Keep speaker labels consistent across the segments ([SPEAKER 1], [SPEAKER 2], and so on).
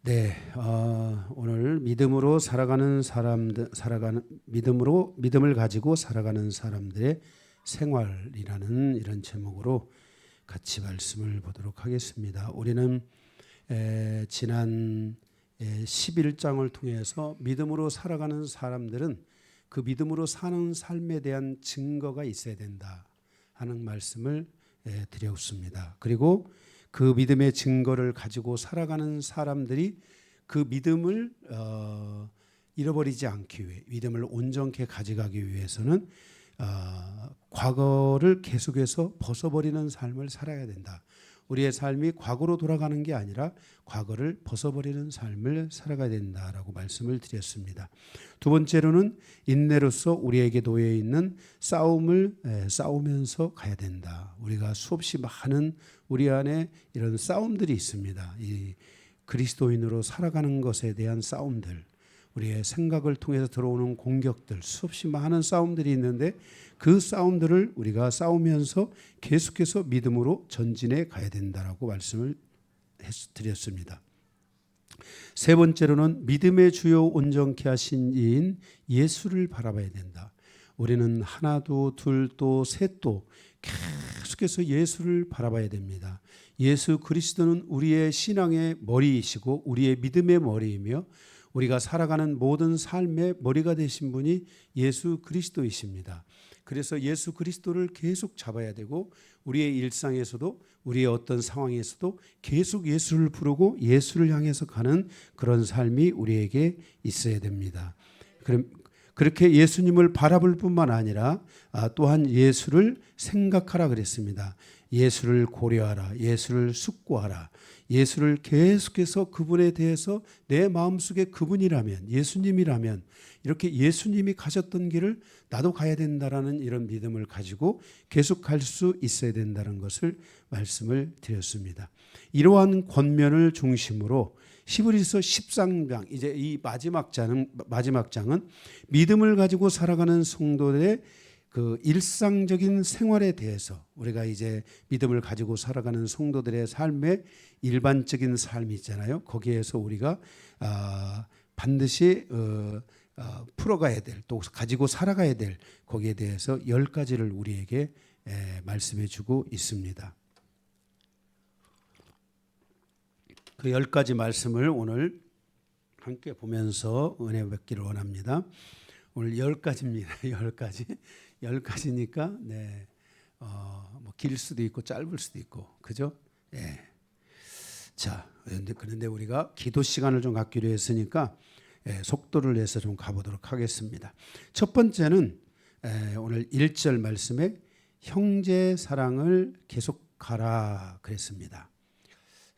[SPEAKER 1] 네, 오늘 믿음으로 살아가는 사람들, 믿음을 가지고 살아가는 사람들의 생활이라는 이런 제목으로 같이 말씀을 보도록 하겠습니다. 우리는 지난 11장을 통해서 믿음으로 살아가는 사람들은 그 믿음으로 사는 삶에 대한 증거가 있어야 된다 하는 말씀을 드렸습니다. 그리고 그 믿음의 증거를 가지고 살아가는 사람들이 그 믿음을 잃어버리지 않기 위해, 믿음을 온전케 가져가기 위해서는 과거를 계속해서 벗어버리는 삶을 살아야 된다. 우리의 삶이 과거로 돌아가는 게 아니라 과거를 벗어버리는 삶을 살아가야 된다라고 말씀을 드렸습니다. 두 번째로는 인내로서 우리에게 놓여 있는 싸움을 싸우면서 가야 된다. 우리가 수없이 많은 우리 안에 이런 싸움들이 있습니다. 이 그리스도인으로 살아가는 것에 대한 싸움들, 우리의 생각을 통해서 들어오는 공격들, 수없이 많은 싸움들이 있는데 그 싸움들을 우리가 싸우면서 계속해서 믿음으로 전진해 가야 된다라고 말씀을 드렸습니다. 세 번째로는 믿음의 주요 온전케 하신 이인 예수를 바라봐야 된다. 우리는 하나도 둘도 셋도 계속해서 예수를 바라봐야 됩니다. 예수 그리스도는 우리의 신앙의 머리이시고 우리의 믿음의 머리이며 우리가 살아가는 모든 삶의 머리가 되신 분이 예수 그리스도이십니다. 그래서 예수 그리스도를 계속 잡아야 되고 우리의 일상에서도 우리의 어떤 상황에서도 계속 예수를 부르고 예수를 향해서 가는 그런 삶이 우리에게 있어야 됩니다. 그렇게 예수님을 바라볼 뿐만 아니라 또한 예수를 생각하라 그랬습니다. 예수를 고려하라, 예수를 숙고하라, 예수를 계속해서 그분에 대해서 내 마음속에 그분이라면, 예수님이라면 이렇게 예수님이 가셨던 길을 나도 가야 된다라는 이런 믿음을 가지고 계속 갈 수 있어야 된다는 것을 말씀을 드렸습니다. 이러한 권면을 중심으로 히브리서 13장, 이제 이 마지막 장은 믿음을 가지고 살아가는 성도들의 그 일상적인 생활에 대해서 우리가 이제 믿음을 가지고 살아가는 성도들의 삶의 일반적인 삶이 있잖아요. 거기에서 우리가 반드시 풀어가야 될, 또 가지고 살아가야 될 거기에 대해서 10가지를 우리에게 말씀해 주고 있습니다. 그 10가지 말씀을 오늘 함께 보면서 은혜 뵙기를 원합니다. 오늘 10가지입니다. 10가지. 10가지니까 네. 뭐 길 수도 있고 짧을 수도 있고. 그죠? 예. 자, 그런데 우리가 기도 시간을 좀 갖기로 했으니까 속도를 내서 좀 가보도록 하겠습니다. 첫 번째는 오늘 1절 말씀에 형제 사랑을 계속하라 그랬습니다.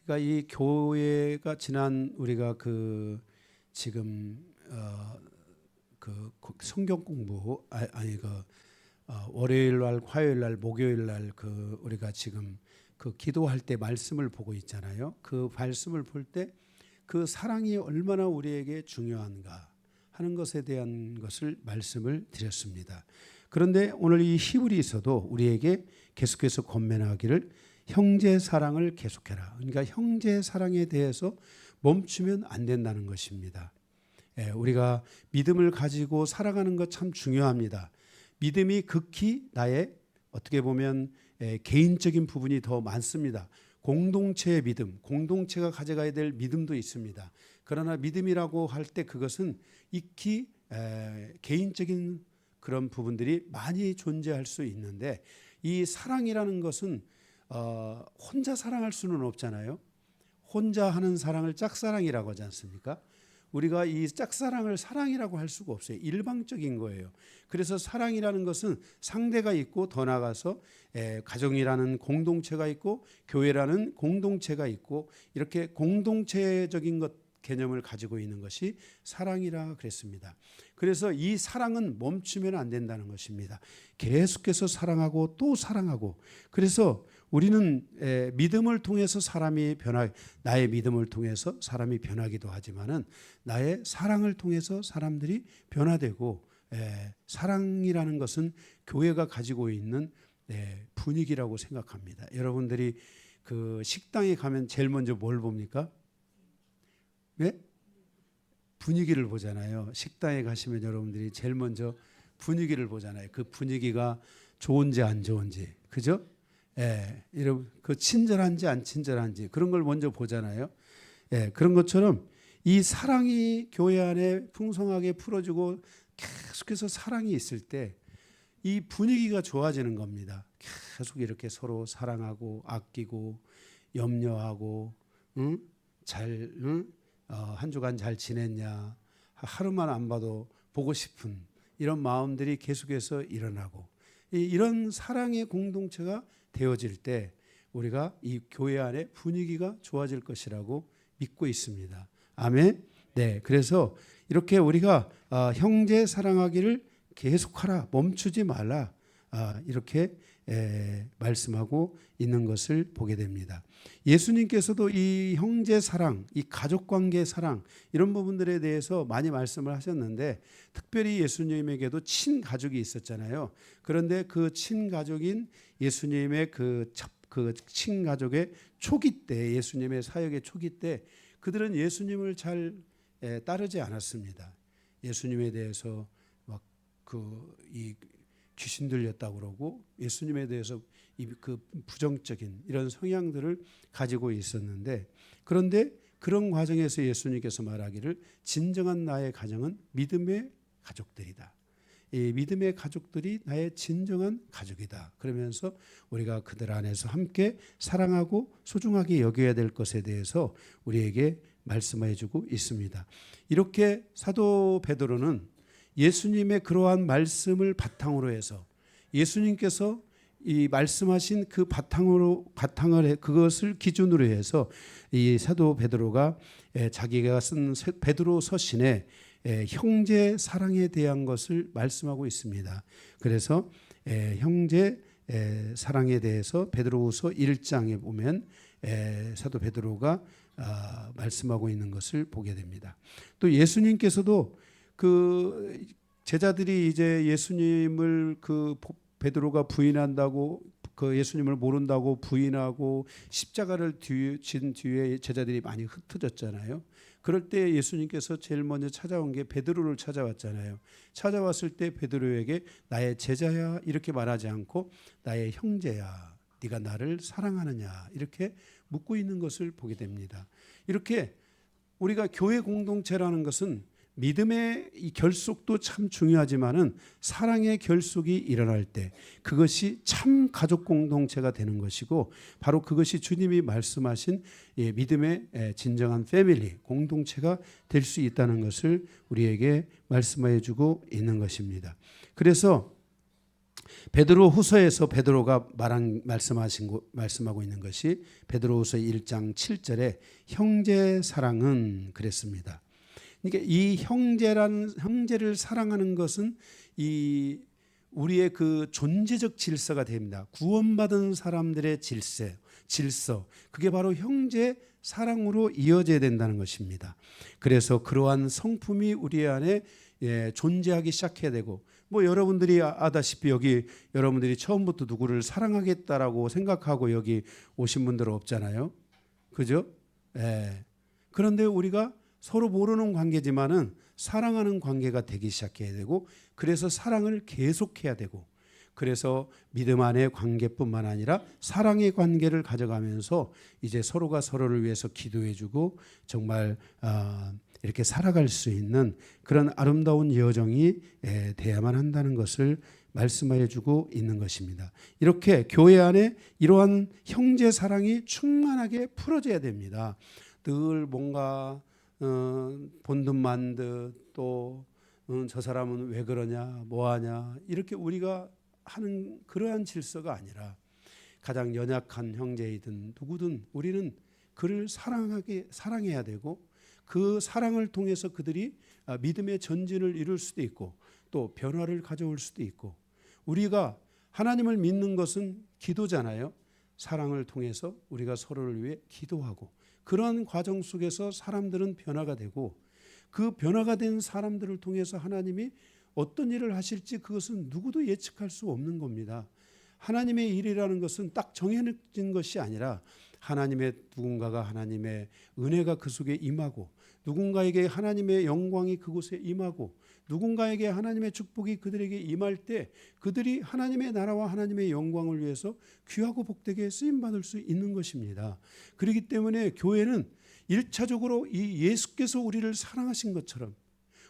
[SPEAKER 1] 그러니까 이 교회가 지난 우리가 그 지금 그 성경 공부 월요일 날, 화요일 날, 목요일 날 그 우리가 지금 그 기도할 때 말씀을 보고 있잖아요. 그 말씀을 볼 때 그 사랑이 얼마나 우리에게 중요한가 하는 것에 대한 것을 말씀을 드렸습니다. 그런데 오늘 이 히브리서도 우리에게 계속해서 권면하기를 형제 사랑을 계속해라. 그러니까 형제 사랑에 대해서 멈추면 안 된다는 것입니다. 우리가 믿음을 가지고 살아가는 것 참 중요합니다. 믿음이 극히 나의 어떻게 보면 개인적인 부분이 더 많습니다. 공동체의 믿음, 공동체가 가져가야 될 믿음도 있습니다. 그러나 믿음이라고 할 때 그것은 익히 개인적인 그런 부분들이 많이 존재할 수 있는데 이 사랑이라는 것은 혼자 사랑할 수는 없잖아요. 혼자 하는 사랑을 짝사랑이라고 하지 않습니까? 우리가 이 짝사랑을 사랑이라고 할 수가 없어요. 일방적인 거예요. 그래서 사랑이라는 것은 상대가 있고 더 나아가서 가정이라는 공동체가 있고 교회라는 공동체가 있고 이렇게 공동체적인 것 개념을 가지고 있는 것이 사랑이라 그랬습니다. 그래서 이 사랑은 멈추면 안 된다는 것입니다. 계속해서 사랑하고 또 사랑하고 그래서 우리는 믿음을 통해서 나의 믿음을 통해서 사람이 변하기도 하지만은 나의 사랑을 통해서 사람들이 변화되고 사랑이라는 것은 교회가 가지고 있는 분위기라고 생각합니다. 여러분들이 그 식당에 가면 제일 먼저 뭘 봅니까? 네? 분위기를 보잖아요. 식당에 가시면 여러분들이 제일 먼저 분위기를 보잖아요. 그 분위기가 좋은지 안 좋은지, 그죠? 예, 이런 그 친절한지 안 친절한지 그런 걸 먼저 보잖아요. 예, 그런 것처럼 이 사랑이 교회 안에 풍성하게 풀어지고 계속해서 사랑이 있을 때 이 분위기가 좋아지는 겁니다. 계속 이렇게 서로 사랑하고 아끼고 염려하고, 응? 응? 한 주간 잘 지냈냐, 하루만 안 봐도 보고 싶은 이런 마음들이 계속해서 일어나고, 이런 사랑의 공동체가 되어질 때 우리가 이 교회 안에 분위기가 좋아질 것이라고 믿고 있습니다. 아멘. 네, 그래서 이렇게 우리가 형제 사랑하기를 계속하라, 멈추지 말라, 이렇게 말씀하고 있는 것을 보게 됩니다. 예수님께서도 이 형제 사랑, 이 가족 관계 사랑 이런 부분들에 대해서 많이 말씀을 하셨는데, 특별히 예수님에게도 친가족이 있었잖아요. 그런데 그 친가족인 예수님의 그 친가족의 초기 때, 예수님의 사역의 초기 때 그들은 예수님을 잘 따르지 않았습니다. 예수님에 대해서 이 귀신 들렸다고 그러고 예수님에 대해서 그 부정적인 이런 성향들을 가지고 있었는데, 그런데 그런 과정에서 예수님께서 말하기를 진정한 나의 가정은 믿음의 가족들이다. 이 믿음의 가족들이 나의 진정한 가족이다. 그러면서 우리가 그들 안에서 함께 사랑하고 소중하게 여겨야 될 것에 대해서 우리에게 말씀해 주고 있습니다. 이렇게 사도 베드로는 예수님의 그러한 말씀을 바탕으로 해서, 예수님께서 이 말씀하신 그 바탕을 그것을 기준으로 해서 이 사도 베드로가 자기가 쓴 베드로 서신에 형제 사랑에 대한 것을 말씀하고 있습니다. 그래서 형제 사랑에 대해서 베드로후서 1장에 보면 사도 베드로가 말씀하고 있는 것을 보게 됩니다. 또 예수님께서도 그 제자들이 이제 예수님을 그 베드로가 부인한다고, 그 예수님을 모른다고 부인하고 십자가를 진 뒤에 제자들이 많이 흩어졌잖아요. 그럴 때 예수님께서 제일 먼저 찾아온 게 베드로를 찾아왔잖아요. 찾아왔을 때 베드로에게 나의 제자야 이렇게 말하지 않고 나의 형제야, 네가 나를 사랑하느냐 이렇게 묻고 있는 것을 보게 됩니다. 이렇게 우리가 교회 공동체라는 것은 믿음의 이 결속도 참 중요하지만은 사랑의 결속이 일어날 때 그것이 참 가족 공동체가 되는 것이고, 바로 그것이 주님이 말씀하신 믿음의 진정한 패밀리 공동체가 될 수 있다는 것을 우리에게 말씀해 주고 있는 것입니다. 그래서 베드로후서에서 베드로가 말씀하고 있는 것이 베드로후서 1장 7절에 형제 사랑은 그랬습니다. 그러니까 이 형제를 사랑하는 것은 이 우리의 그 존재적 질서가 됩니다. 구원받은 사람들의 질서, 그게 바로 형제 사랑으로 이어져야 된다는 것입니다. 그래서 그러한 성품이 우리 안에 존재하기 시작해야 되고, 뭐 여러분들이 아다시피 여기 여러분들이 처음부터 누구를 사랑하겠다라고 생각하고 여기 오신 분들은 없잖아요. 그죠? 그런데 우리가 서로 모르는 관계지만은 사랑하는 관계가 되기 시작해야 되고, 그래서 사랑을 계속해야 되고, 그래서 믿음 안의 관계뿐만 아니라 사랑의 관계를 가져가면서 이제 서로가 서로를 위해서 기도해주고 정말 이렇게 살아갈 수 있는 그런 아름다운 여정이 돼야만 한다는 것을 말씀해 주고 있는 것입니다. 이렇게 교회 안에 이러한 형제 사랑이 충만하게 풀어져야 됩니다. 늘 뭔가 본듯만 듯 또 저 사람은 왜 그러냐 뭐하냐 이렇게 우리가 하는 그러한 질서가 아니라, 가장 연약한 형제이든 누구든 우리는 그를 사랑해야 되고, 그 사랑을 통해서 그들이 믿음의 전진을 이룰 수도 있고 또 변화를 가져올 수도 있고, 우리가 하나님을 믿는 것은 기도잖아요. 사랑을 통해서 우리가 서로를 위해 기도하고, 그런 과정 속에서 사람들은 변화가 되고, 그 변화가 된 사람들을 통해서 하나님이 어떤 일을 하실지 그것은 누구도 예측할 수 없는 겁니다. 하나님의 일이라는 것은 딱 정해진 것이 아니라 누군가가 하나님의 은혜가 그 속에 임하고, 누군가에게 하나님의 영광이 그곳에 임하고, 누군가에게 하나님의 축복이 그들에게 임할 때 그들이 하나님의 나라와 하나님의 영광을 위해서 귀하고 복되게 쓰임받을 수 있는 것입니다. 그렇기 때문에 교회는 1차적으로 이 예수께서 우리를 사랑하신 것처럼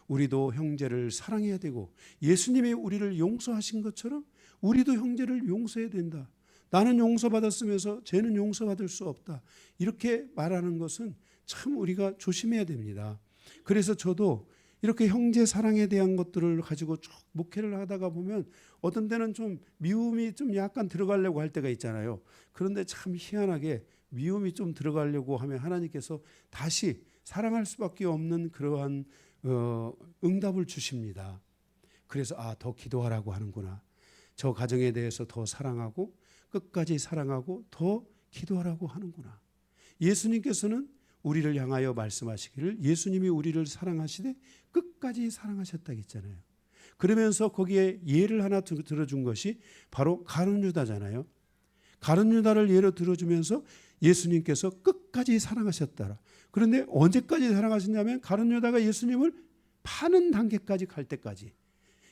[SPEAKER 1] 우리도 형제를 사랑해야 되고, 예수님이 우리를 용서하신 것처럼 우리도 형제를 용서해야 된다. 나는 용서받았으면서 쟤는 용서받을 수 없다. 이렇게 말하는 것은 참 우리가 조심해야 됩니다. 그래서 저도 이렇게 형제 사랑에 대한 것들을 가지고 쭉 목회를 하다가 보면 어떤 때는 좀 미움이 좀 약간 들어가려고 할 때가 있잖아요. 그런데 참 희한하게 미움이 좀 들어가려고 하면 하나님께서 다시 사랑할 수밖에 없는 그러한 응답을 주십니다. 그래서 더 기도하라고 하는구나. 저 가정에 대해서 더 사랑하고 끝까지 사랑하고 더 기도하라고 하는구나. 예수님께서는 우리를 향하여 말씀하시기를 예수님이 우리를 사랑하시되 끝까지 사랑하셨다 했잖아요. 그러면서 거기에 예를 하나 들어준 것이 바로 가룟 유다잖아요. 가룟 유다를 예로 들어주면서 예수님께서 끝까지 사랑하셨더라. 그런데 언제까지 사랑하셨냐면 가룟 유다가 예수님을 파는 단계까지 갈 때까지,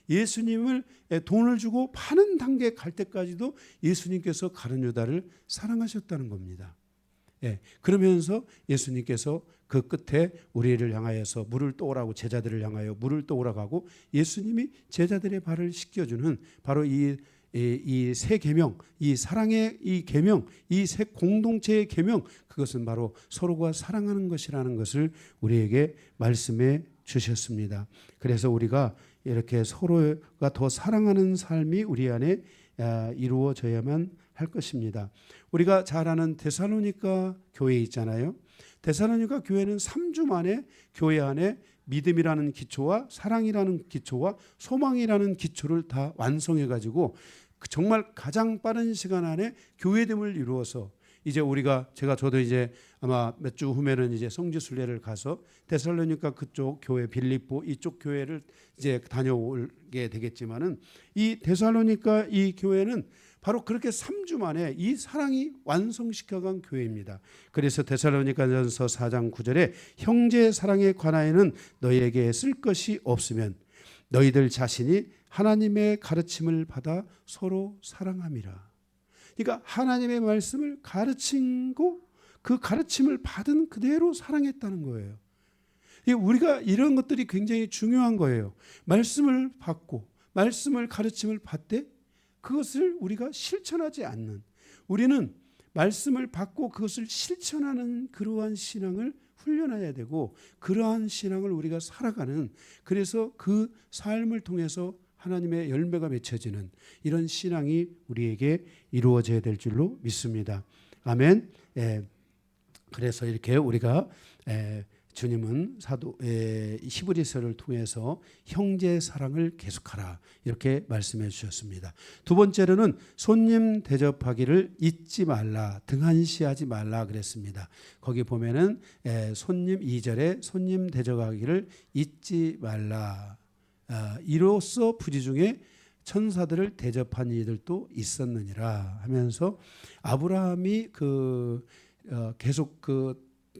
[SPEAKER 1] 예수님을 돈을 주고 파는 단계 갈 때까지도 예수님께서 가룟 유다를 사랑하셨다는 겁니다. 그러면서 예수님께서 그 끝에 우리를 향하여서 물을 떠오라고, 제자들을 향하여 물을 떠오라고 하고 예수님이 제자들의 발을 씻겨주는 바로 이 세 계명, 이 사랑의 이 계명, 이 세 공동체의 계명, 그것은 바로 서로가 사랑하는 것이라는 것을 우리에게 말씀해 주셨습니다. 그래서 우리가 이렇게 서로가 더 사랑하는 삶이 우리 안에 이루어져야만 할 것입니다. 우리가 잘 아는 데살로니가 교회 있잖아요. 데살로니가 교회는 3주 만에 교회 안에 믿음이라는 기초와 사랑이라는 기초와 소망이라는 기초를 다 완성해 가지고 정말 가장 빠른 시간 안에 교회됨을 이루어서, 이제 저도 이제 아마 몇 주 후면은 이제 성지 순례를 가서 데살로니가 그쪽 교회, 빌립보 이쪽 교회를 이제 다녀오게 되겠지만은, 이 데살로니가 이 교회는 바로 그렇게 3주 만에 이 사랑이 완성시켜간 교회입니다. 그래서 데살로니가전서 4장 9절에 형제 사랑에 관하여는 너희에게 쓸 것이 없으면 너희들 자신이 하나님의 가르침을 받아 서로 사랑함이라. 그러니까 하나님의 말씀을 가르치고 그 가르침을 받은 그대로 사랑했다는 거예요. 우리가 이런 것들이 굉장히 중요한 거예요. 말씀을 받고 말씀을 가르침을 받되 그것을 우리가 실천하지 않는, 우리는 말씀을 받고 그것을 실천하는 그러한 신앙을 훈련해야 되고, 그러한 신앙을 우리가 살아가는, 그래서 그 삶을 통해서 하나님의 열매가 맺혀지는 이런 신앙이 우리에게 이루어져야 될 줄로 믿습니다. 아멘. 그래서 이렇게 우리가 주님은 히브리서를 통해서 형제 사랑을 계속하라 이렇게 말씀해 주셨습니다. 두 번째로는 손님 대접하기를 잊지 말라, 등한시하지 말라 그랬습니다. 거기 보면은 손님 2절에 손님 대접하기를 잊지 말라. 이로써 부지 중에 천사들을 대접한 이들도 있었느니라 하면서 아브라함이 계속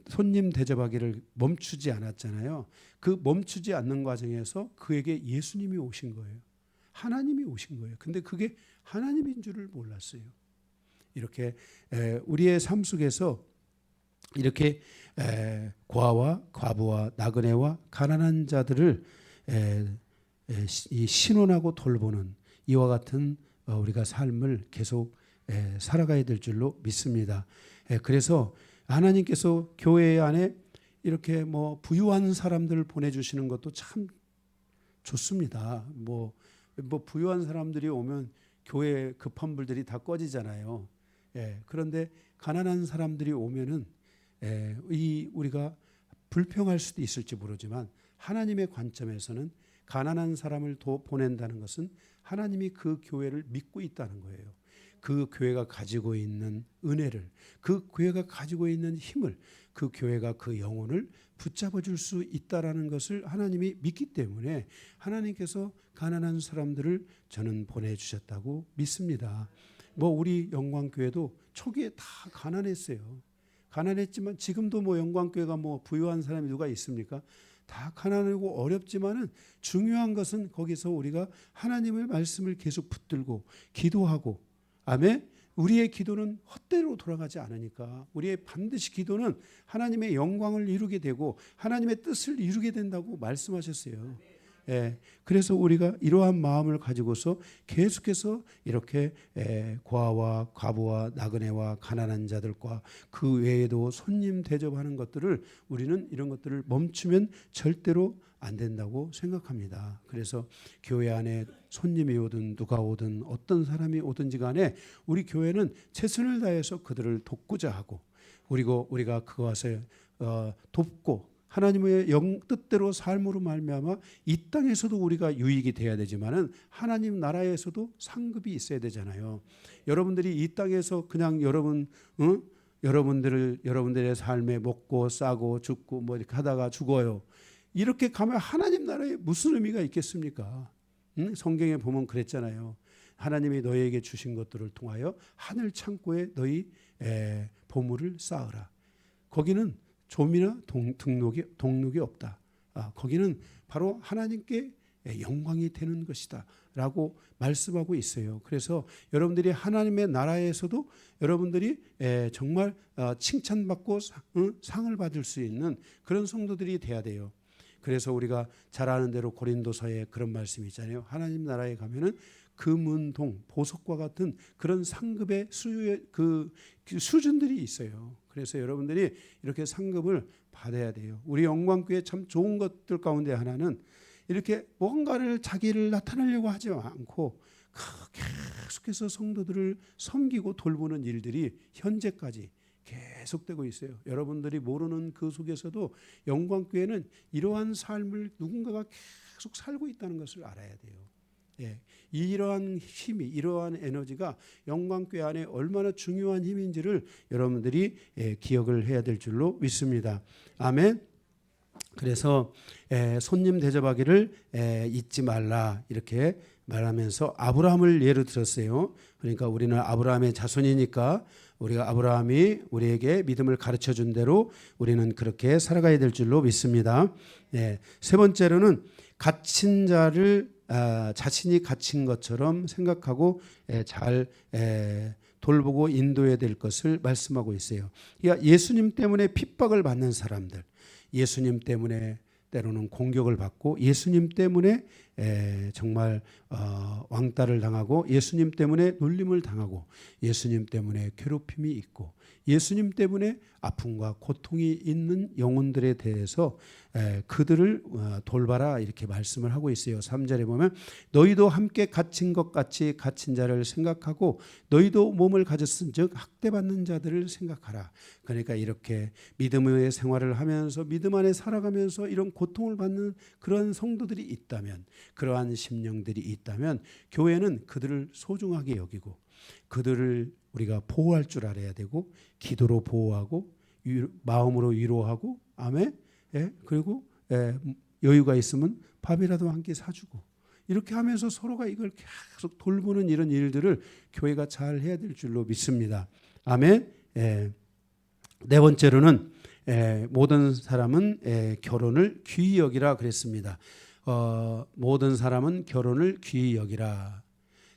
[SPEAKER 1] 손님 대접하기를 멈추지 않았잖아요. 그 멈추지 않는 과정에서 그에게 예수님이 오신 거예요. 하나님이 오신 거예요. 근데 그게 하나님인 줄을 몰랐어요. 이렇게 우리의 삶 속에서 이렇게 고아와 과부와 나그네와 가난한 자들을 신원하고 돌보는 이와 같은 우리가 삶을 계속 살아가야 될 줄로 믿습니다. 그래서 하나님께서 교회 안에 이렇게 부유한 사람들을 보내주시는 것도 참 좋습니다. 부유한 사람들이 오면 교회 급한 불들이 다 꺼지잖아요. 그런데 가난한 사람들이 오면은 우리가 불평할 수도 있을지 모르지만 하나님의 관점에서는 가난한 사람을 보낸다는 것은 하나님이 그 교회를 믿고 있다는 거예요. 그 교회가 가지고 있는 은혜를, 그 교회가 가지고 있는 힘을, 그 교회가 그 영혼을 붙잡아 줄 수 있다라는 것을 하나님이 믿기 때문에 하나님께서 가난한 사람들을 저는 보내주셨다고 믿습니다. 우리 영광교회도 초기에 다 가난했어요. 가난했지만 지금도 뭐 영광교회가 뭐 부유한 사람이 누가 있습니까? 다 가난하고 어렵지만은 중요한 것은 거기서 우리가 하나님의 말씀을 계속 붙들고 기도하고, 아멘. 우리의 기도는 헛되로 돌아가지 않으니까 우리의 반드시 기도는 하나님의 영광을 이루게 되고 하나님의 뜻을 이루게 된다고 말씀하셨어요. 예, 그래서 우리가 이러한 마음을 가지고서 계속해서 이렇게 고아와 과부와 나그네와 가난한 자들과 그 외에도 손님 대접하는 것들을 우리는 이런 것들을 멈추면 절대로 안 된다고 생각합니다. 그래서 교회 안에 손님이 오든 누가 오든 어떤 사람이 오든지 간에 우리 교회는 최선을 다해서 그들을 돕고자 하고, 그리고 우리가 그것을 돕고 하나님의 뜻대로 삶으로 말미암아 이 땅에서도 우리가 유익이 돼야 되지만은 하나님 나라에서도 상급이 있어야 되잖아요. 여러분들이 이 땅에서 그냥 여러분들의 삶에 먹고 싸고 죽고 뭐 이렇게 하다가 죽어요. 이렇게 가면 하나님 나라에 무슨 의미가 있겠습니까? 성경에 보면 그랬잖아요. 하나님이 너희에게 주신 것들을 통하여 하늘 창고에 너희 보물을 쌓으라. 거기는 좀이나 동록이 없다. 거기는 바로 하나님께 영광이 되는 것이다 라고 말씀하고 있어요. 그래서 여러분들이 하나님의 나라에서도 여러분들이 정말 칭찬받고 상을 받을 수 있는 그런 성도들이 돼야 돼요. 그래서 우리가 잘 아는 대로 고린도서에 그런 말씀이 있잖아요. 하나님 나라에 가면은 금은동 보석과 같은 그런 상급의 그 수준들이 있어요. 그래서 여러분들이 이렇게 상급을 받아야 돼요. 우리 영광교회 참 좋은 것들 가운데 하나는 이렇게 뭔가를 자기를 나타내려고 하지 않고 계속해서 성도들을 섬기고 돌보는 일들이 현재까지 계속되고 있어요. 여러분들이 모르는 그 속에서도 영광교회는 이러한 삶을 누군가가 계속 살고 있다는 것을 알아야 돼요. 예, 이러한 힘이, 이러한 에너지가 영광교회 안에 얼마나 중요한 힘인지를 여러분들이 기억을 해야 될 줄로 믿습니다. 아멘. 그래서 손님 대접하기를 잊지 말라 이렇게 말하면서 아브라함을 예로 들었어요. 그러니까 우리는 아브라함의 자손이니까 우리가 아브라함이 우리에게 믿음을 가르쳐준 대로 우리는 그렇게 살아가야 될 줄로 믿습니다. 세 번째로는 갇힌 자를 자신이 갇힌 것처럼 생각하고 잘 돌보고 인도해야 될 것을 말씀하고 있어요. 그러니까 예수님 때문에 핍박을 받는 사람들, 예수님 때문에 때로는 공격을 받고 예수님 때문에 정말 왕따를 당하고 예수님 때문에 놀림을 당하고 예수님 때문에 괴롭힘이 있고 예수님 때문에 아픔과 고통이 있는 영혼들에 대해서 그들을 돌봐라 이렇게 말씀을 하고 있어요. 3절에 보면 너희도 함께 갇힌 것 같이 갇힌 자를 생각하고 너희도 몸을 가졌은즉 학대받는 자들을 생각하라. 그러니까 이렇게 믿음의 생활을 하면서 믿음 안에 살아가면서 이런 고통을 받는 그런 성도들이 있다면, 그러한 심령들이 있다면 교회는 그들을 소중하게 여기고 그들을 우리가 보호할 줄 알아야 되고 기도로 보호하고 마음으로 위로하고 아멘. 그리고 여유가 있으면 밥이라도 한 끼 사주고 이렇게 하면서 서로가 이걸 계속 돌보는 이런 일들을 교회가 잘 해야 될 줄로 믿습니다. 아멘. 네 번째로는 모든 사람은 결혼을 귀히 여기라 그랬습니다. 모든 사람은 결혼을 귀히 여기라.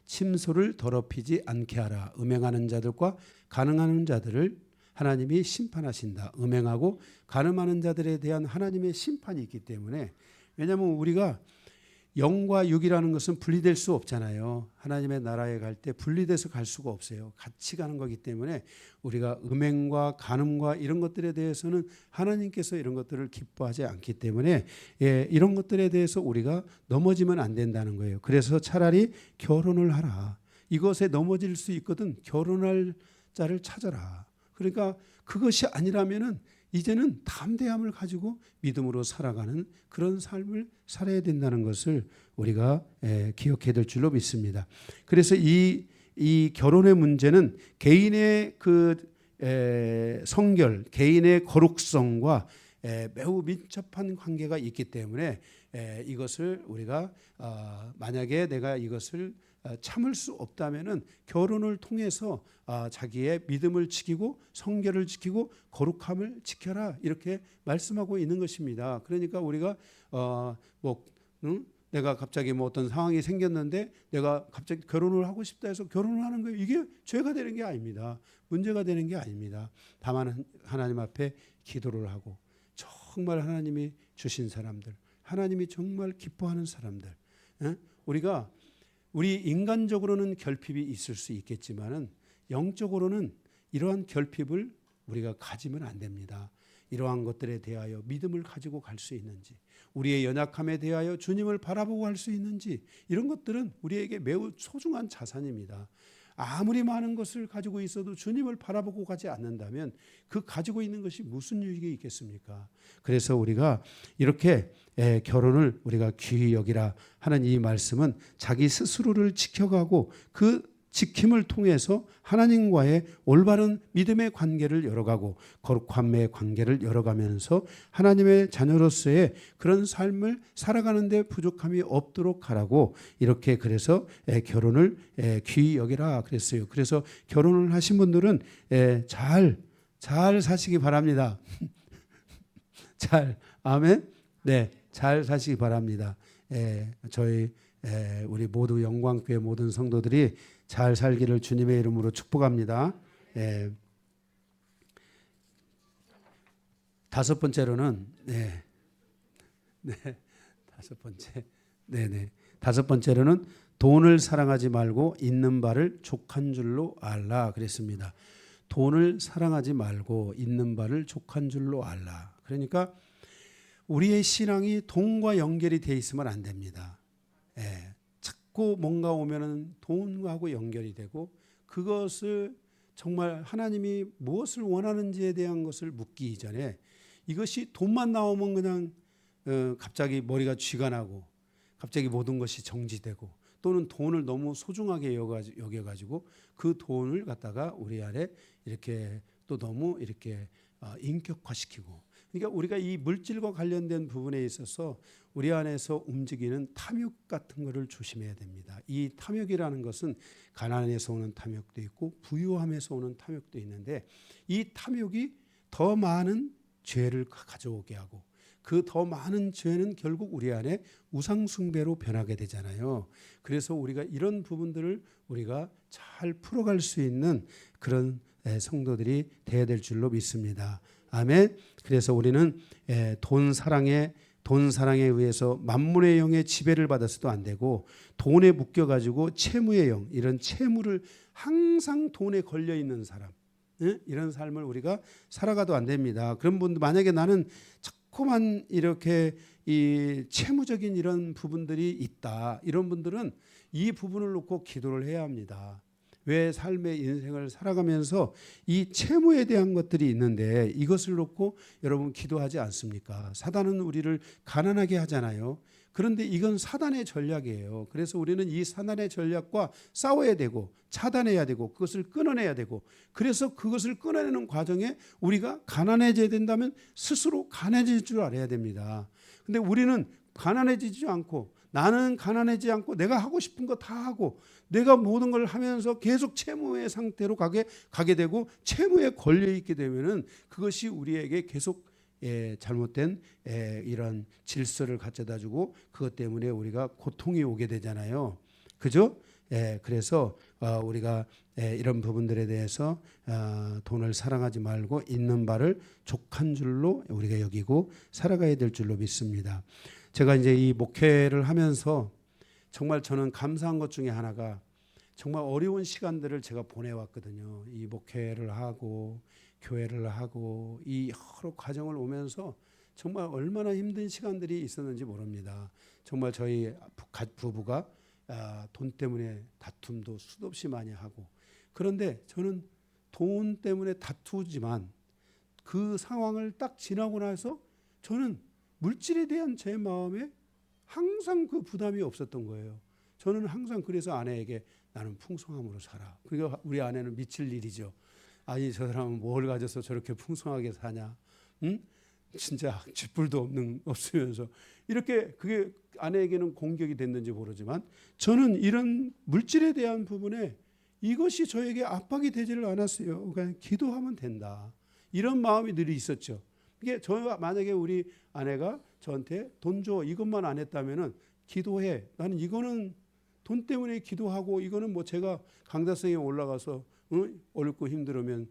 [SPEAKER 1] 침소를 더럽히지 않게 하라. 음행하는 자들과 간음하는 자들을 하나님이 심판하신다. 음행하고 간음하는 자들에 대한 하나님의 심판이 있기 때문에, 왜냐하면 우리가 영과 육이라는 것은 분리될 수 없잖아요. 하나님의 나라에 갈 때 분리돼서 갈 수가 없어요. 같이 가는 거기 때문에 우리가 음행과 간음과 이런 것들에 대해서는 하나님께서 이런 것들을 기뻐하지 않기 때문에 이런 것들에 대해서 우리가 넘어지면 안 된다는 거예요. 그래서 차라리 결혼을 하라. 이것에 넘어질 수 있거든 결혼할 자를 찾아라. 그러니까 그것이 아니라면은 이제는 담대함을 가지고 믿음으로 살아가는 그런 삶을 살아야 된다는 것을 우리가 기억해야 될 줄로 믿습니다. 그래서 이 결혼의 문제는 개인의 그 성결, 개인의 거룩성과 매우 밀접한 관계가 있기 때문에 이것을 우리가 만약에 내가 이것을 참을 수 없다면은 결혼을 통해서 자기의 믿음을 지키고 성결을 지키고 거룩함을 지켜라 이렇게 말씀하고 있는 것입니다. 그러니까 우리가 내가 갑자기 어떤 상황이 생겼는데 내가 갑자기 결혼을 하고 싶다 해서 결혼을 하는 거예요. 이게 죄가 되는 게 아닙니다. 문제가 되는 게 아닙니다. 다만 하나님 앞에 기도를 하고 정말 하나님이 주신 사람들, 하나님이 정말 기뻐하는 사람들, 우리 인간적으로는 결핍이 있을 수 있겠지만은 영적으로는 이러한 결핍을 우리가 가지면 안 됩니다. 이러한 것들에 대하여 믿음을 가지고 갈 수 있는지, 우리의 연약함에 대하여 주님을 바라보고 갈 수 있는지, 이런 것들은 우리에게 매우 소중한 자산입니다. 아무리 많은 것을 가지고 있어도 주님을 바라보고 가지 않는다면 그 가지고 있는 것이 무슨 유익이 있겠습니까? 그래서 우리가 이렇게 결혼을 우리가 귀히 여기라 하는 이 말씀은 자기 스스로를 지켜가고 그 지킴을 통해서 하나님과의 올바른 믿음의 관계를 열어가고 거룩함의 관계를 열어가면서 하나님의 자녀로서의 그런 삶을 살아가는 데 부족함이 없도록 하라고 이렇게 그래서 결혼을 귀히 여기라 그랬어요. 그래서 결혼을 하신 분들은 잘 사시기 바랍니다. 아멘. 네, 잘 사시기 바랍니다. 저희 우리 모두 영광교회 모든 성도들이 잘 살기를 주님의 이름으로 축복합니다. 다섯 번째로는 다섯 번째로는 돈을 사랑하지 말고 있는 바를 족한 줄로 알라 그랬습니다. 돈을 사랑하지 말고 있는 바를 족한 줄로 알라. 그러니까 우리의 신앙이 돈과 연결이 돼 있으면 안 됩니다. 자꾸 뭔가 오면은 돈하고 연결이 되고 그것을 정말 하나님이 무엇을 원하는지에 대한 것을 묻기 이전에 이것이 돈만 나오면 그냥 갑자기 머리가 쥐가 나고 갑자기 모든 것이 정지되고 또는 돈을 너무 소중하게 여겨가지고 그 돈을 갖다가 우리 안에 이렇게 또 너무 이렇게 인격화시키고, 그러니까 우리가 이 물질과 관련된 부분에 있어서 우리 안에서 움직이는 탐욕 같은 것을 조심해야 됩니다. 이 탐욕이라는 것은 가난에서 오는 탐욕도 있고 부유함에서 오는 탐욕도 있는데 이 탐욕이 더 많은 죄를 가져오게 하고 그 더 많은 죄는 결국 우리 안에 우상숭배로 변하게 되잖아요. 그래서 우리가 이런 부분들을 우리가 잘 풀어갈 수 있는 그런 성도들이 되어야 될 줄로 믿습니다. 아멘. 그래서 우리는 돈 사랑에 의해서 만문의 영의 지배를 받아서도 안 되고 돈에 묶여가지고 채무의 영, 이런 채무를 항상 돈에 걸려 있는 사람, 이런 삶을 우리가 살아가도 안 됩니다. 그런 분들 만약에 나는 자꾸만 이렇게 이 채무적인 이런 부분들이 있다, 이런 분들은 이 부분을 놓고 기도를 해야 합니다. 왜 삶의 인생을 살아가면서 이 채무에 대한 것들이 있는데 이것을 놓고 여러분 기도하지 않습니까? 사단은 우리를 가난하게 하잖아요. 그런데 이건 사단의 전략이에요. 그래서 우리는 이 사단의 전략과 싸워야 되고 차단해야 되고 그것을 끊어내야 되고, 그래서 그것을 끊어내는 과정에 우리가 가난해져야 된다면 스스로 가난해질 줄 알아야 됩니다. 근데 우리는 가난해지지 않고, 나는 가난해지지 않고 내가 하고 싶은 거 다 하고 내가 모든 걸 하면서 계속 채무의 상태로 가게 되고 채무에 걸려 있게 되면은 그것이 우리에게 계속 잘못된 이런 질서를 가져다 주고 그것 때문에 우리가 고통이 오게 되잖아요. 그죠? 그래서 우리가 이런 부분들에 대해서 돈을 사랑하지 말고 있는 바를 족한 줄로 우리가 여기고 살아가야 될 줄로 믿습니다. 제가 이제 이 목회를 하면서 정말 저는 감사한 것 중에 하나가 정말 어려운 시간들을 제가 보내왔거든요. 이 목회를 하고 교회를 하고 이 여러 과정을 오면서 정말 얼마나 힘든 시간들이 있었는지 모릅니다. 정말 저희 부부가 돈 때문에 다툼도 수도 없이 많이 하고, 그런데 저는 돈 때문에 다투지만 그 상황을 딱 지나고 나서 저는 물질에 대한 제 마음에 항상 그 부담이 없었던 거예요. 저는 항상 그래서 아내에게 나는 풍성함으로 살아. 그리고 우리 아내는 미칠 일이죠. 아니 저 사람은 뭘 가져서 저렇게 풍성하게 사냐. 응? 진짜 쥐뿔도 없으면서 이렇게 그게 아내에게는 공격이 됐는지 모르지만 저는 이런 물질에 대한 부분에 이것이 저에게 압박이 되지를 않았어요. 그러니까 기도하면 된다. 이런 마음이 늘 있었죠. 이게 저 만약에 우리 아내가 저한테 돈 줘 이것만 안 했다면은 기도해. 나는 이거는 돈 때문에 기도하고 이거는 뭐 제가 강다성에 올라가서 어렵고 힘들으면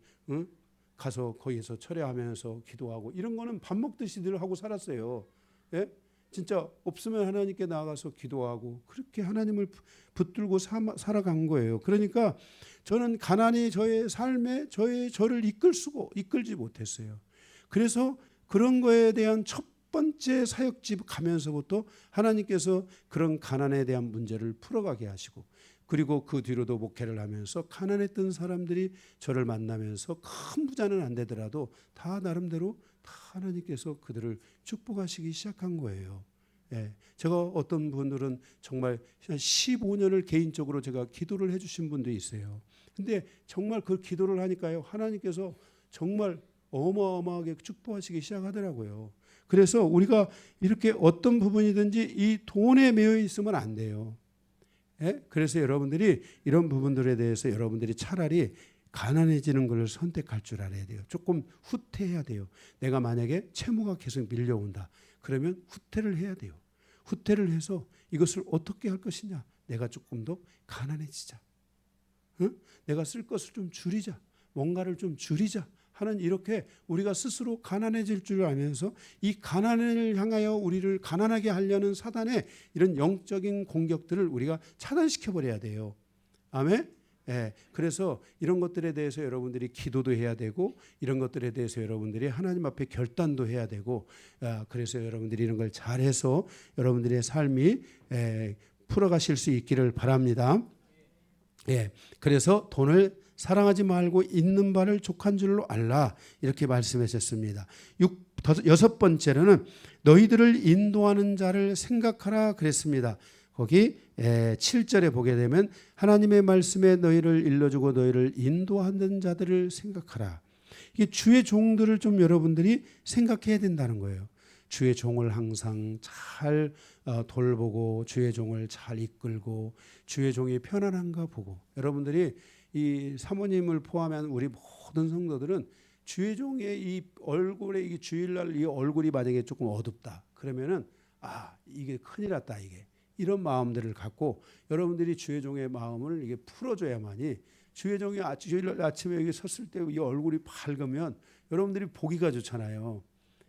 [SPEAKER 1] 가서 거기서 철회하면서 기도하고 이런 거는 밥 먹듯이 늘 하고 살았어요. 예? 진짜 없으면 하나님께 나아가서 기도하고 그렇게 하나님을 붙들고 살아간 거예요. 그러니까 저는 가난이 저의 삶에 저를 이끌지 못했어요. 그래서 그런 거에 대한 첫 번째 사역집 가면서부터 하나님께서 그런 가난에 대한 문제를 풀어가게 하시고 그리고 그 뒤로도 목회를 하면서 가난했던 사람들이 저를 만나면서 큰 부자는 안 되더라도 다 나름대로 다 하나님께서 그들을 축복하시기 시작한 거예요. 예, 제가 어떤 분들은 정말 15년을 개인적으로 제가 기도를 해주신 분도 있어요. 근데 정말 그 기도를 하니까요 하나님께서 정말 어마어마하게 축복하시기 시작하더라고요. 그래서 우리가 이렇게 어떤 부분이든지 이 돈에 매여 있으면 안 돼요. 예? 그래서 여러분들이 이런 부분들에 대해서 여러분들이 차라리 가난해지는 걸 선택할 줄 알아야 돼요. 조금 후퇴해야 돼요. 내가 만약에 채무가 계속 밀려온다. 그러면 후퇴를 해야 돼요. 후퇴를 해서 이것을 어떻게 할 것이냐. 내가 조금 더 가난해지자. 응? 내가 쓸 것을 좀 줄이자. 뭔가를 좀 줄이자. 하는 이렇게 우리가 스스로 가난해질 줄 알면서 이 가난을 향하여 우리를 가난하게 하려는 사단의 이런 영적인 공격들을 우리가 차단시켜 버려야 돼요. 아멘. 예, 그래서 이런 것들에 대해서 여러분들이 기도도 해야 되고 이런 것들에 대해서 여러분들이 하나님 앞에 결단도 해야 되고 그래서 여러분들이 이런 걸 잘해서 여러분들의 삶이 풀어가실 수 있기를 바랍니다. 예, 그래서 돈을 사랑하지 말고 있는 바를 족한 줄로 알라 이렇게 말씀하셨습니다. 여섯 번째로는 너희들을 인도하는 자를 생각하라 그랬습니다. 거기 7절에 보게 되면 하나님의 말씀에 너희를 일러주고 너희를 인도하는 자들을 생각하라. 이게 주의 종들을 좀 여러분들이 생각해야 된다는 거예요. 주의 종을 항상 잘 돌보고 주의 종을 잘 이끌고 주의 종이 편안한가 보고 여러분들이 이 사모님을 포함한 우리 모든 성도들은 주의 종의 이 얼굴에 이 주일날 이 얼굴이 만약에 조금 어둡다 그러면은 이게 큰일 났다 이게 이런 마음들을 갖고 여러분들이 주의 종의 마음을 이게 풀어줘야만이 주의 종이 주일날 아침에 여기 섰을 때 이 얼굴이 밝으면 여러분들이 보기가 좋잖아요.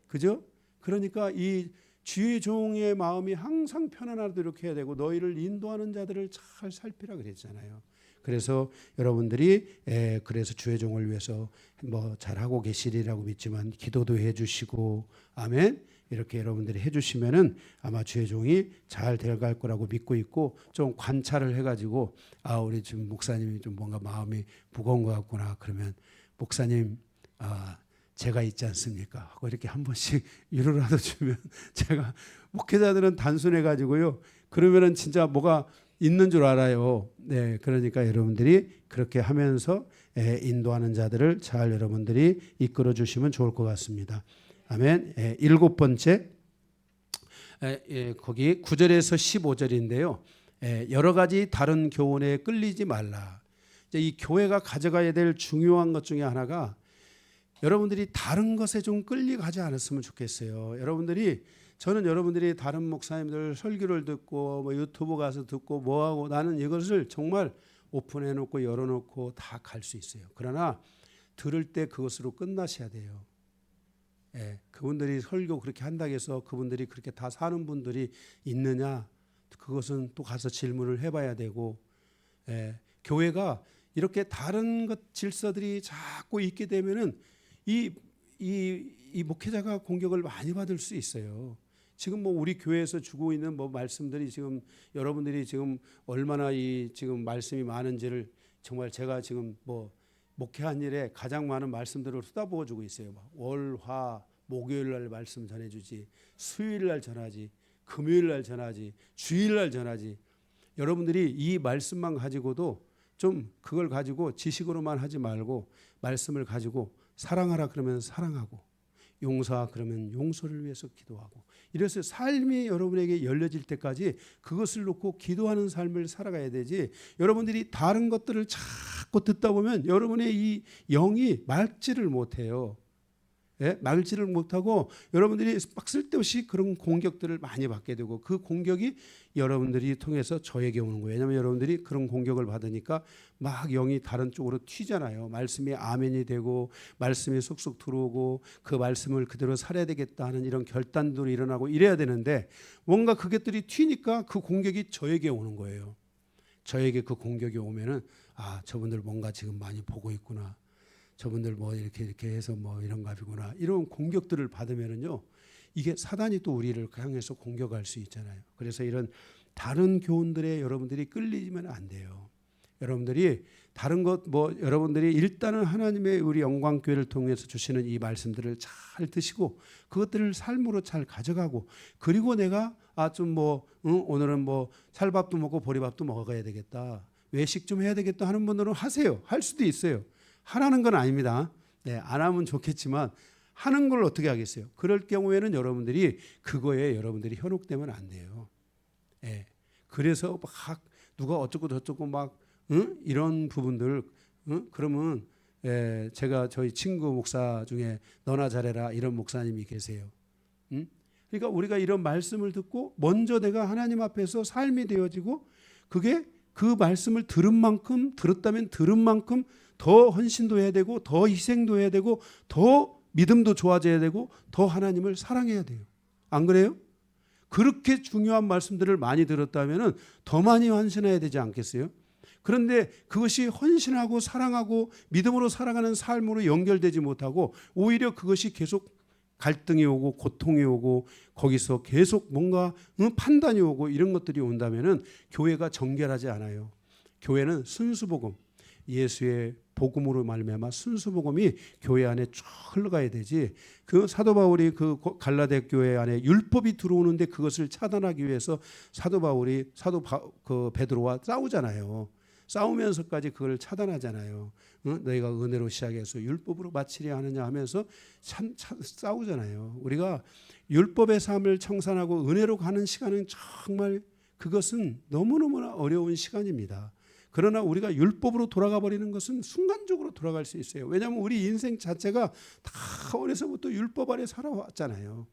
[SPEAKER 1] 그죠? 그러니까 이 주의 종의 마음이 항상 편안하도록 이렇게 해야 되고 너희를 인도하는 자들을 잘 살피라 그랬잖아요. 그래서 여러분들이 그래서 주의 종을 위해서 뭐 잘하고 계시리라고 믿지만 기도도 해주시고 아멘 이렇게 여러분들이 해주시면은 아마 주의 종이 잘 돼갈 거라고 믿고 있고 좀 관찰을 해가지고 우리 지금 목사님이 좀 뭔가 마음이 무거운 것 같구나 그러면 목사님 제가 있지 않습니까 하고 이렇게 한 번씩 위로라도 주면 제가 목회자들은 단순해 가지고요 그러면은 진짜 뭐가 있는 줄 알아요. 네, 그러니까 여러분들이 그렇게 하면서 인도하는 자들을 잘 여러분들이 이끌어 주시면 좋을 것 같습니다. 아멘. 일곱 번째 거기 9절에서 15절인데요. 여러 가지 다른 교훈에 끌리지 말라. 이제 이 교회가 가져가야 될 중요한 것 중에 하나가 여러분들이 다른 것에 좀 끌려가지 않았으면 좋겠어요. 저는 여러분들이 다른 목사님들 설교를 듣고 뭐 유튜브 가서 듣고 뭐하고 나는 이것을 정말 오픈해 놓고 열어놓고 다 갈 수 있어요. 그러나 들을 때 그것으로 끝나셔야 돼요. 그분들이 설교 그렇게 한다고 해서 그분들이 그렇게 다 사는 분들이 있느냐 그것은 또 가서 질문을 해봐야 되고 교회가 이렇게 다른 것 질서들이 자꾸 있게 되면은 이 목회자가 공격을 많이 받을 수 있어요. 지금 뭐 우리 교회에서 주고 있는 뭐 말씀들이 지금 여러분들이 지금 얼마나 이 지금 말씀이 많은지를 정말 제가 지금 뭐 목회한 일에 가장 많은 말씀들을 쏟아부어 주고 있어요. 월, 화, 목요일 날 말씀 전해주지, 수요일 날 전하지, 금요일 날 전하지, 주일 날 전하지. 여러분들이 이 말씀만 가지고도 좀 그걸 가지고 지식으로만 하지 말고 말씀을 가지고 사랑하라 그러면 사랑하고 용서 그러면 용서를 위해서 기도하고 이래서 삶이 여러분에게 열려질 때까지 그것을 놓고 기도하는 삶을 살아가야 되지. 여러분들이 다른 것들을 자꾸 듣다 보면 여러분의 이 영이 맑지를 못해요. 예? 맑지를 못하고 여러분들이 막 쓸데없이 그런 공격들을 많이 받게 되고 그 공격이 여러분들이 통해서 저에게 오는 거예요. 왜냐하면 여러분들이 그런 공격을 받으니까 막 영이 다른 쪽으로 튀잖아요. 말씀이 아멘이 되고 말씀이 쏙쏙 들어오고 그 말씀을 그대로 살아야 되겠다 하는 이런 결단도 일어나고 이래야 되는데 뭔가 그것들이 튀니까 그 공격이 저에게 오는 거예요. 저에게 그 공격이 오면은 아, 저분들 뭔가 지금 많이 보고 있구나. 저분들 뭐 이렇게 해서 뭐 이런 값이구나. 이런 공격들을 받으면은요. 이게 사단이 또 우리를 향해서 공격할 수 있잖아요. 그래서 이런 다른 교훈들에 여러분들이 끌리면 안 돼요. 여러분들이 다른 것 뭐 여러분들이 일단은 하나님의 우리 영광교회를 통해서 주시는 이 말씀들을 잘 드시고 그것들을 삶으로 잘 가져가고 그리고 내가 좀 뭐 오늘은 뭐 찰밥도 먹고 보리밥도 먹어야 되겠다. 외식 좀 해야 되겠다 하는 분들은 하세요. 할 수도 있어요. 하라는 건 아닙니다. 네, 안 하면 좋겠지만 하는 걸 어떻게 하겠어요? 그럴 경우에는 여러분들이 그거에 여러분들이 현혹되면 안 돼요. 네, 그래서 막 누가 어쩌고 저쩌고 막 이런 부분들 그러면 제가 저희 친구 목사 중에 너나 잘해라 이런 목사님이 계세요. 그러니까 우리가 이런 말씀을 듣고 먼저 내가 하나님 앞에서 삶이 되어지고 그게 그 말씀을 들었다면 들은 만큼 더 헌신도 해야 되고 더 희생도 해야 되고 더 믿음도 좋아져야 되고 더 하나님을 사랑해야 돼요. 안 그래요? 그렇게 중요한 말씀들을 많이 들었다면 더 많이 헌신해야 되지 않겠어요? 그런데 그것이 헌신하고 사랑하고 믿음으로 살아가는 삶으로 연결되지 못하고 오히려 그것이 계속 갈등이 오고 고통이 오고 거기서 계속 뭔가 판단이 오고 이런 것들이 온다면 교회가 정결하지 않아요. 교회는 순수복음, 예수의 복음으로 말미암아 순수복음이 교회 안에 쭉 흘러가야 되지. 그 사도 바울이 그 갈라데 교회 안에 율법이 들어오는데 그것을 차단하기 위해서 사도 베드로와 싸우잖아요. 싸우면서까지 그걸 차단하잖아요. 너희가 은혜로 시작해서 율법으로 마치려 하느냐 하면서 싸우잖아요. 우리가 율법의 삶을 청산하고 은혜로 가는 시간은 정말 그것은 너무너무나 어려운 시간입니다. 그러나 우리가 율법으로 돌아가 버리는 것은 순간적으로 돌아갈 수 있어요. 왜냐하면 우리 인생 자체가 다 어려서부터 율법 아래 살아왔잖아요.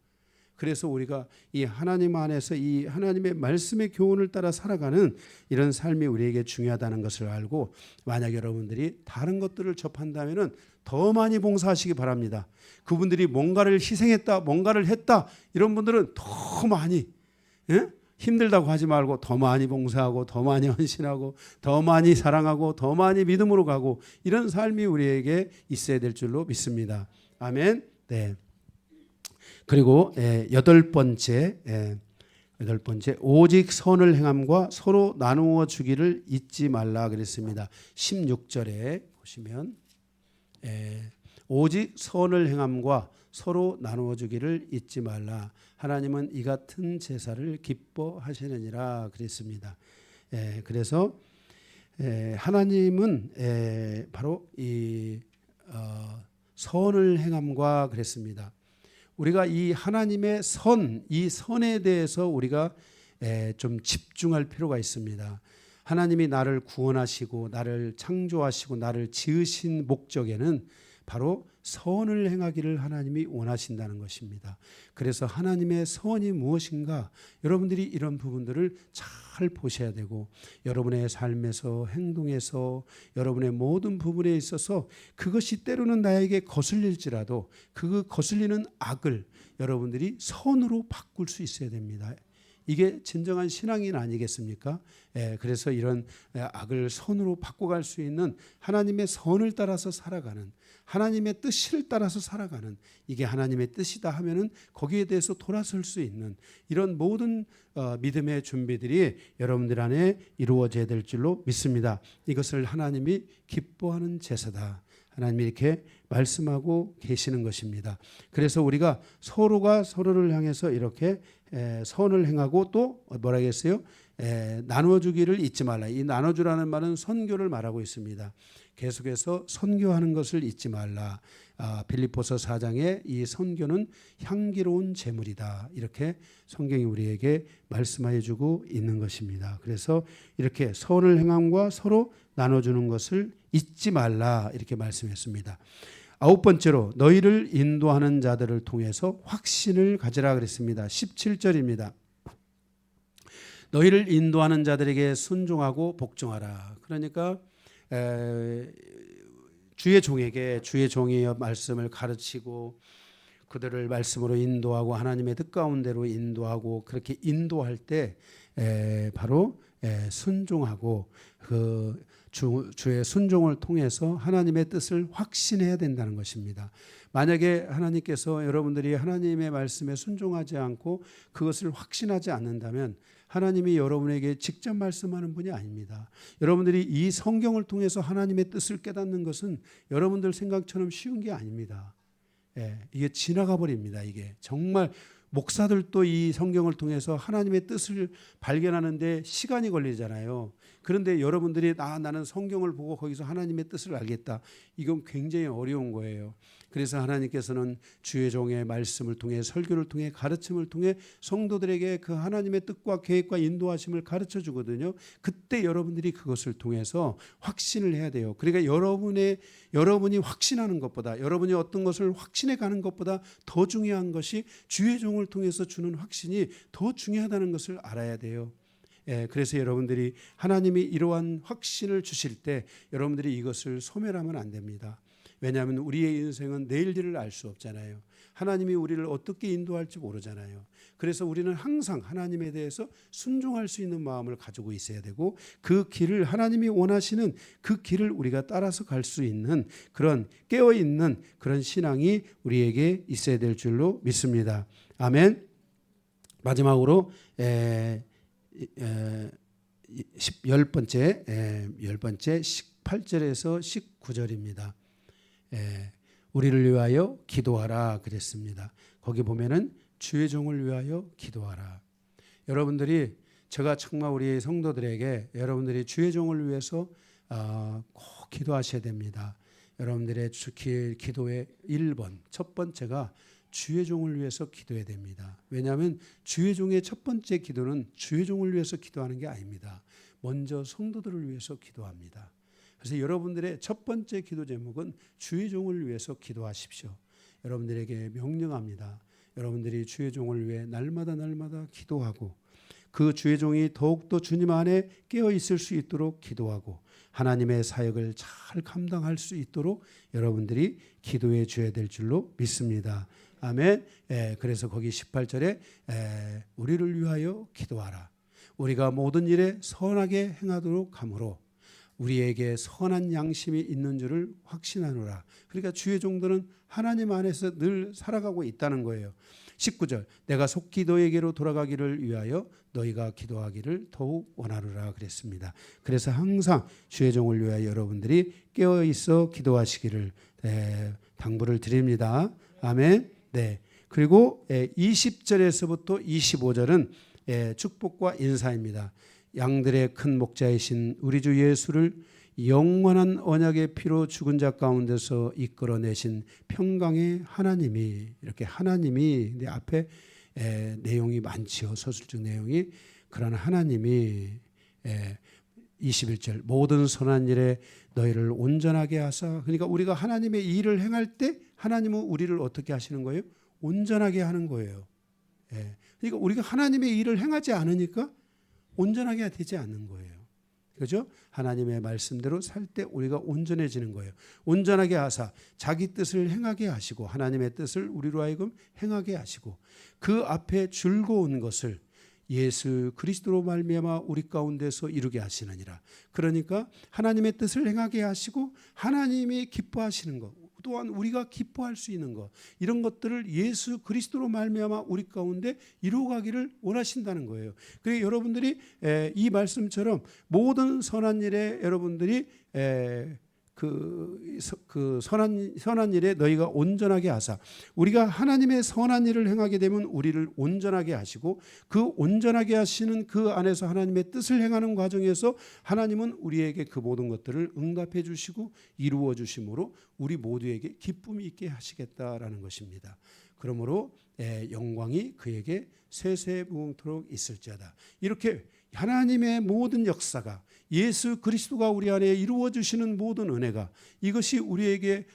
[SPEAKER 1] 그래서 우리가 이 하나님 안에서 이 하나님의 말씀의 교훈을 따라 살아가는 이런 삶이 우리에게 중요하다는 것을 알고 만약 여러분들이 다른 것들을 접한다면 더 많이 봉사하시기 바랍니다. 그분들이 뭔가를 희생했다, 뭔가를 했다 이런 분들은 더 많이 힘들다고 하지 말고 더 많이 봉사하고 더 많이 헌신하고 더 많이 사랑하고 더 많이 믿음으로 가고 이런 삶이 우리에게 있어야 될 줄로 믿습니다. 아멘. 네. 그리고 여덟 번째 오직 선을 행함과 서로 나누어 주기를 잊지 말라 그랬습니다. 16절에 보시면 오직 선을 행함과 서로 나누어 주기를 잊지 말라. 하나님은 이 같은 제사를 기뻐하시느니라 그랬습니다. 그래서 하나님은 바로 이 선을 행함과 그랬습니다. 우리가 이 하나님의 이 선에 대해서 우리가 좀 집중할 필요가 있습니다. 하나님이 나를 구원하시고 나를 창조하시고 나를 지으신 목적에는 바로 선을 행하기를 하나님이 원하신다는 것입니다. 그래서 하나님의 선이 무엇인가 여러분들이 이런 부분들을 잘 보셔야 되고 여러분의 삶에서 행동에서 여러분의 모든 부분에 있어서 그것이 때로는 나에게 거슬릴지라도 그 거슬리는 악을 여러분들이 선으로 바꿀 수 있어야 됩니다. 이게 진정한 신앙인 아니겠습니까? 그래서 이런 악을 선으로 바꿔갈 수 있는 하나님의 선을 따라서 살아가는 하나님의 뜻을 따라서 살아가는 이게 하나님의 뜻이다 하면은 거기에 대해서 돌아설 수 있는 이런 모든 믿음의 준비들이 여러분들 안에 이루어져야 될 줄로 믿습니다. 이것을 하나님이 기뻐하는 제사다. 하나님이 이렇게 말씀하고 계시는 것입니다. 그래서 우리가 서로가 서로를 향해서 이렇게 선을 행하고 또 뭐라 했어요? 나눠주기를 잊지 말라. 이 나눠주라는 말은 선교를 말하고 있습니다. 계속해서 선교하는 것을 잊지 말라. 빌립보서 4장에 이 선교는 향기로운 제물이다. 이렇게 성경이 우리에게 말씀하여 주고 있는 것입니다. 그래서 이렇게 선을 행함과 서로 나눠주는 것을 잊지 말라. 이렇게 말씀했습니다. 9번째로 너희를 인도하는 자들을 통해서 확신을 가지라 그랬습니다. 17절입니다. 너희를 인도하는 자들에게 순종하고 복종하라. 그러니까 주의 종에게 주의 종의 말씀을 가르치고 그들을 말씀으로 인도하고 하나님의 뜻 가운데로 인도하고 그렇게 인도할 때 바로 순종하고 그 주의 순종을 통해서 하나님의 뜻을 확신해야 된다는 것입니다. 만약에 하나님께서 여러분들이 하나님의 말씀에 순종하지 않고 그것을 확신하지 않는다면 하나님이 여러분에게 직접 말씀하는 분이 아닙니다. 여러분들이 이 성경을 통해서 하나님의 뜻을 깨닫는 것은 여러분들 생각처럼 쉬운 게 아닙니다. 이게 지나가 버립니다. 이게 정말 목사들도 이 성경을 통해서 하나님의 뜻을 발견하는데 시간이 걸리잖아요. 그런데 여러분들이 나는 성경을 보고 거기서 하나님의 뜻을 알겠다. 이건 굉장히 어려운 거예요. 그래서 하나님께서는 주의 종의 말씀을 통해 설교를 통해 가르침을 통해 성도들에게 그 하나님의 뜻과 계획과 인도하심을 가르쳐 주거든요. 그때 여러분들이 그것을 통해서 확신을 해야 돼요. 그러니까 여러분이 확신하는 것보다 여러분이 어떤 것을 확신해 가는 것보다 더 중요한 것이 주의 종을 통해서 주는 확신이 더 중요하다는 것을 알아야 돼요. 그래서 여러분들이 하나님이 이러한 확신을 주실 때 여러분들이 이것을 소멸하면 안 됩니다. 왜냐하면 우리의 인생은 내일 일을 알 수 없잖아요. 하나님이 우리를 어떻게 인도할지 모르잖아요. 그래서 우리는 항상 하나님에 대해서 순종할 수 있는 마음을 가지고 있어야 되고 그 길을 하나님이 원하시는 그 길을 우리가 따라서 갈 수 있는 그런 깨어있는 그런 신앙이 우리에게 있어야 될 줄로 믿습니다. 아멘. 마지막으로 10번째 18절에서 19절입니다. 우리를 위하여 기도하라 그랬습니다. 거기 보면은 주의 종을 위하여 기도하라. 여러분들이 제가 정말 우리 성도들에게 여러분들이 주의 종을 위해서 꼭 기도하셔야 됩니다. 여러분들의 기도의 1번 첫 번째가 주의 종을 위해서 기도해야 됩니다. 왜냐하면 주의 종의 첫 번째 기도는 주의 종을 위해서 기도하는 게 아닙니다. 먼저 성도들을 위해서 기도합니다. 그래서 여러분들의 첫 번째 기도 제목은 주의 종을 위해서 기도하십시오. 여러분들에게 명령합니다. 여러분들이 주의 종을 위해 날마다 기도하고 그 주의 종이 더욱더 주님 안에 깨어 있을 수 있도록 기도하고 하나님의 사역을 잘 감당할 수 있도록 여러분들이 기도해 줘야 될 줄로 믿습니다. 아멘. 그래서 거기 18절에 우리를 위하여 기도하라. 우리가 모든 일에 선하게 행하도록 함으로 우리에게 선한 양심이 있는 줄을 확신하노라. 그러니까 주의 종들은 하나님 안에서 늘 살아가고 있다는 거예요. 19절 내가 속히 너에게로 돌아가기를 위하여 너희가 기도하기를 더욱 원하노라 그랬습니다. 그래서 항상 주의 종을 위하여 여러분들이 깨어있어 기도하시기를 당부를 드립니다. 아멘. 네. 그리고 20절에서부터 25절은 축복과 인사입니다. 양들의 큰 목자이신 우리 주 예수를 영원한 언약의 피로 죽은 자 가운데서 이끌어내신 평강의 하나님이 이렇게 하나님이 내 앞에 내용이 많지요. 서술적 내용이 그런 하나님이 21절 모든 선한 일에 너희를 온전하게 하사 그러니까 우리가 하나님의 일을 행할 때 하나님은 우리를 어떻게 하시는 거예요? 온전하게 하는 거예요. 그러니까 우리가 하나님의 일을 행하지 않으니까 온전하게 되지 않는 거예요. 그죠? 하나님의 말씀대로 살 때 우리가 온전해지는 거예요. 온전하게 하사 자기 뜻을 행하게 하시고 하나님의 뜻을 우리로 하여금 행하게 하시고 그 앞에 즐거운 것을 예수 그리스도로 말미암아 우리 가운데서 이루게 하시느니라. 그러니까 하나님의 뜻을 행하게 하시고 하나님이 기뻐하시는 것 또한 우리가 기뻐할 수 있는 것 이런 것들을 예수 그리스도로 말미암아 우리 가운데 이루어가기를 원하신다는 거예요. 그래서 여러분들이 이 말씀처럼 모든 선한 일에 여러분들이 그 선한 일에 너희가 온전하게 하사, 우리가 하나님의 선한 일을 행하게 되면 우리를 온전하게 하시고, 그 온전하게 하시는 그 안에서 하나님의 뜻을 행하는 과정에서 하나님은 우리에게 그 모든 것들을 응답해 주시고 이루어 주심으로 우리 모두에게 기쁨이 있게 하시겠다라는 것입니다. 그러므로 영광이 그에게 세세무궁토록 있을지어다. 이렇게 하나님의 모든 역사가, 예수 그리스도가 우리 안에 이루어 주시는 모든 은혜가, 이것이 우리에게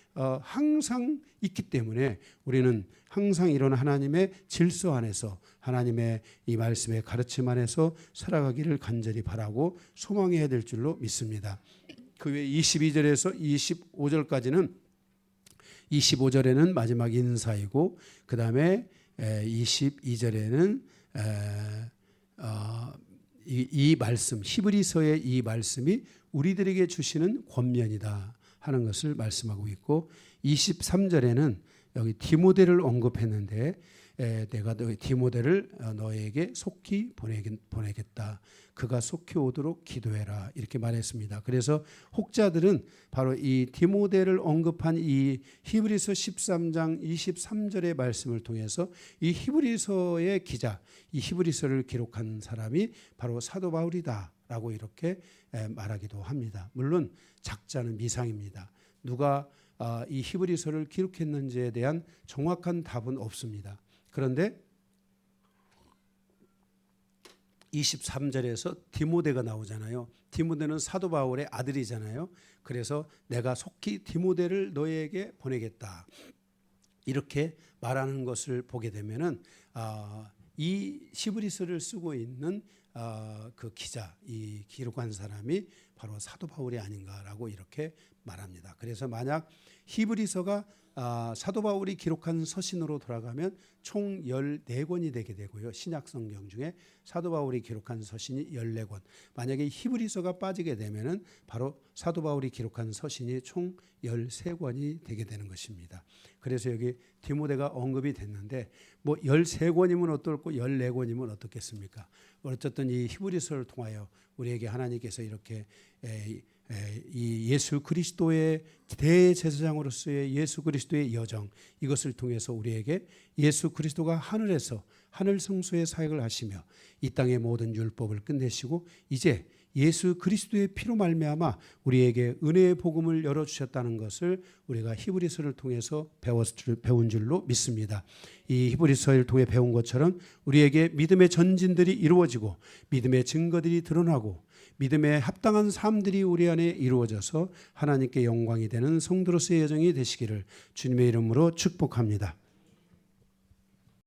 [SPEAKER 1] 항상 있기 때문에 우리는 항상 이런 하나님의 질서 안에서, 하나님의 이 말씀의 가르침 안에서 살아가기를 간절히 바라고 소망해야 될 줄로 믿습니다. 그 외 22절에서 25절까지는, 25절에는 마지막 인사이고, 그 다음에 22절에는 이 말씀, 히브리서의 이 말씀이 우리들에게 주시는 권면이다 하는 것을 말씀하고 있고, 23절에는 여기 디모데를 언급했는데, 내가 디모데를 너에게 속히 보내겠다. 그가 속히 오도록 기도해라. 이렇게 말했습니다. 그래서 혹자들은 바로 이 디모데를 언급한 이 히브리서 13장 23절의 말씀을 통해서 이 히브리서의 기자, 이 히브리서를 기록한 사람이 바로 사도 바울이다라고 이렇게 말하기도 합니다. 물론 작자는 미상입니다. 누가 이 히브리서를 기록했는지에 대한 정확한 답은 없습니다. 그런데 23절에서 디모데가 나오잖아요. 디모데는 사도 바울의 아들이잖아요. 그래서 내가 속히 디모데를 너에게 보내겠다, 이렇게 말하는 것을 보게 되면은 이 히브리서를 쓰고 있는 그 기자, 이 기록한 사람이 바로 사도 바울이 아닌가라고 이렇게 말합니다. 그래서 만약 히브리서가 사도 바울이 기록한 서신으로 돌아가면 총 14권이 되게 되고요. 신약 성경 중에 사도 바울이 기록한 서신이 14권. 만약에 히브리서가 빠지게 되면은 바로 사도 바울이 기록한 서신이 총 13권이 되게 되는 것입니다. 그래서 여기 디모데가 언급이 됐는데, 뭐 13권이면 어떨고 14권이면 어떻겠습니까? 어쨌든 이 히브리서를 통하여 우리에게 하나님께서 이렇게 이 예수 그리스도의 대제사장으로서의 예수 그리스도의 여정, 이것을 통해서 우리에게 예수 그리스도가 하늘에서 하늘 성소의 사역을 하시며 이 땅의 모든 율법을 끝내시고 이제 예수 그리스도의 피로 말미암아 우리에게 은혜의 복음을 열어주셨다는 것을 우리가 히브리서를 통해서 배운 줄로 믿습니다. 이 히브리서를 통해 배운 것처럼 우리에게 믿음의 전진들이 이루어지고 믿음의 증거들이 드러나고 믿음에 합당한 삶들이 우리 안에 이루어져서 하나님께 영광이 되는 성도로서의 여정이 되시기를 주님의 이름으로 축복합니다.